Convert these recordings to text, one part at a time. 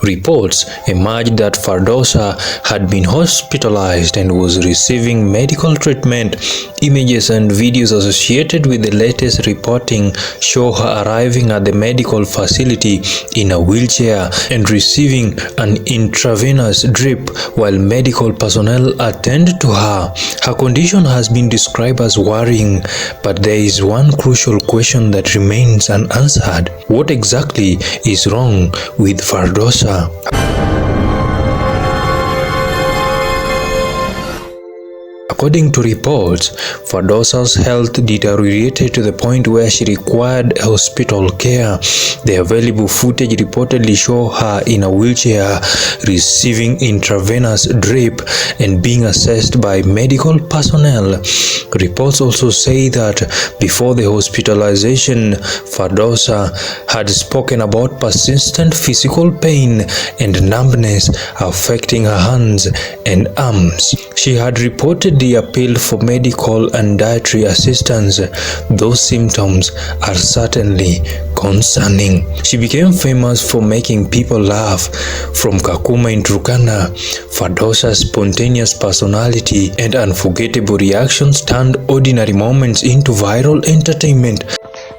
Reports emerged that Fardosa had been hospitalized and was receiving medical treatment. Images and videos associated with the latest reporting show her arriving at the medical facility in a wheelchair and receiving an intravenous drip while medical personnel attend to her. Her condition has been described as worrying, but there is one crucial question that remains unanswered. What exactly is wrong with Fardosa? According to reports, Fardosa's health deteriorated to the point where she required hospital care. The available footage reportedly show her in a wheelchair, receiving intravenous drip and being assessed by medical personnel. Reports also say that before the hospitalization, Fardosa had spoken about persistent physical pain and numbness affecting her hands and arms. She had reportedly appealed for medical and dietary assistance. Those symptoms are certainly concerning. She became famous for making people laugh. From Kakuma in Turkana, Fardosa's spontaneous personality and unforgettable reactions turned ordinary moments into viral entertainment.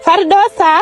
Fardosa,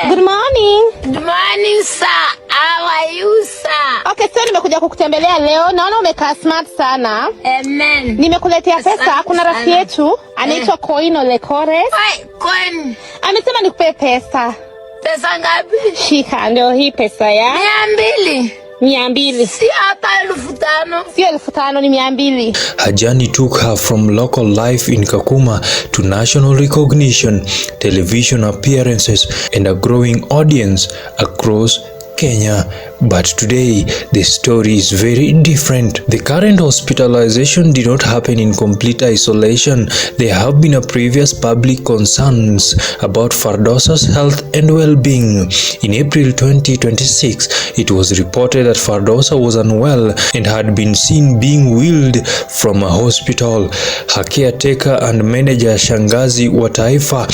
good morning. Good morning, sir. How are you, sir? Okay, so nimekuja kukutembelea leo. Naona umekaa smart sana. Amen. Nimekuletea pesa. Kuna rafiki yetu anaitwa Koino Lekore. Wait, Koin. Amesema nikupe pesa. Pesa ngapi? Shika, ndio hii pesa ya 200. 200. Si hata 1500. Sio 1500, ni 200. Her journey took her from local life in Kakuma to national recognition, television appearances, and a growing audience across Kenya. But today, the story is very different. The current hospitalization did not happen in complete isolation. There have been a previous public concerns about Fardosa's health and well-being. In April 2026, it was reported that Fardosa was unwell and had been seen being wheeled from a hospital. Her caretaker and manager Shangazi wa Taifa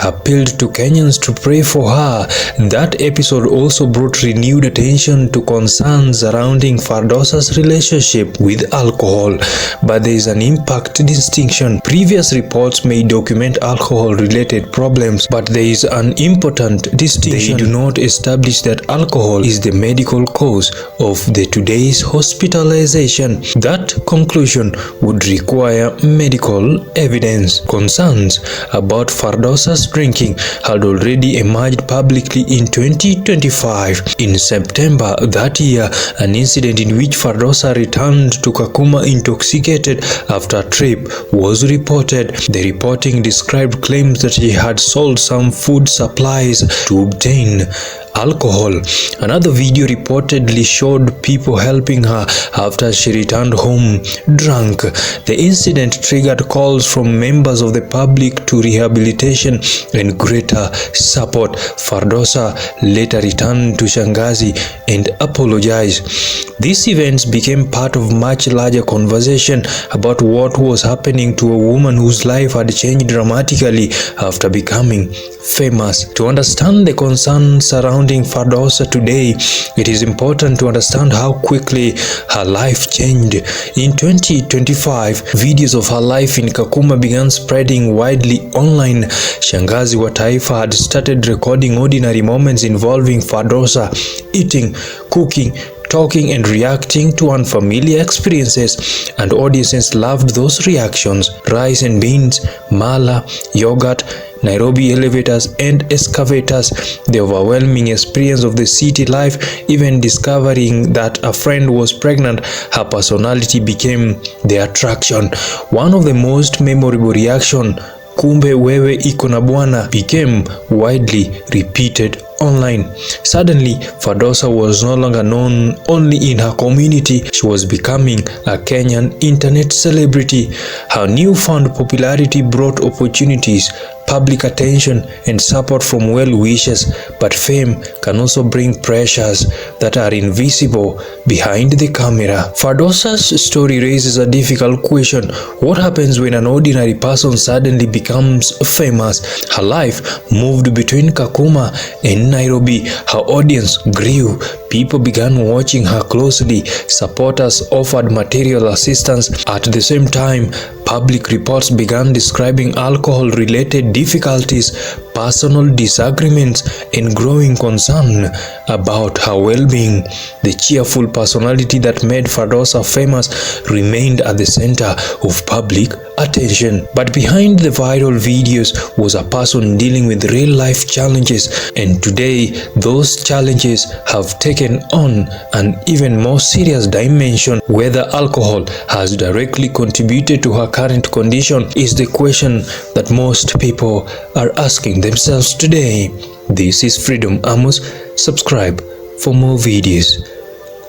appealed to Kenyans to pray for her. That episode also brought renewed attention to concerns surrounding Fardosa's relationship with alcohol, but there is an impact distinction. Previous reports may document alcohol-related problems, but there is an important distinction. They do not establish that alcohol is the medical cause of the today's hospitalization. That conclusion would require medical evidence. Concerns about Fardosa's drinking had already emerged publicly in 2025. In September that year, an incident in which Fardosa returned to Kakuma intoxicated after a trip was reported. The reporting described claims that she had sold some food supplies to obtain alcohol. Another video reportedly showed people helping her after she returned home drunk. The incident triggered calls from members of the public to rehabilitation and greater support. Fardosa later returned to Shangazi and apologized. These events became part of much larger conversation about what was happening to a woman whose life had changed dramatically after becoming famous. To understand the concerns surrounding Fardosa today, it is important to understand how quickly her life changed. In 2025, videos of her life in Kakuma began spreading widely online. Shangazi wa Taifa had started recording ordinary moments involving Fardosa, eating, cooking, talking and reacting to unfamiliar experiences, and audiences loved those reactions. Rice and beans, mala, yogurt, Nairobi elevators and excavators, the overwhelming experience of the city life, even discovering that a friend was pregnant, her personality became the attraction. One of the most memorable reaction, kumbe wewe iko na bwana, became widely repeated online. Suddenly, Fardosa was no longer known only in her community. She was becoming a Kenyan internet celebrity. Her newfound popularity brought opportunities, public attention and support from well-wishers, but fame can also bring pressures that are invisible behind the camera. Fardosa's story raises a difficult question. What happens when an ordinary person suddenly becomes famous? Her life moved between Kakuma and Nairobi. Her audience grew. People began watching her closely. Supporters offered material assistance. At the same time, public reports began describing alcohol-related difficulties, personal disagreements, and growing concern about her well-being. The cheerful personality that made Fardosa famous remained at the center of public attention. But behind the viral videos was a person dealing with real-life challenges, and today those challenges have taken on an even more serious dimension. Whether alcohol has directly contributed to her current condition is the question that most people are asking themselves today. This is Freedom Amos. Subscribe for more videos.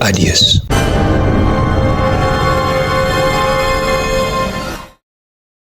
Adios.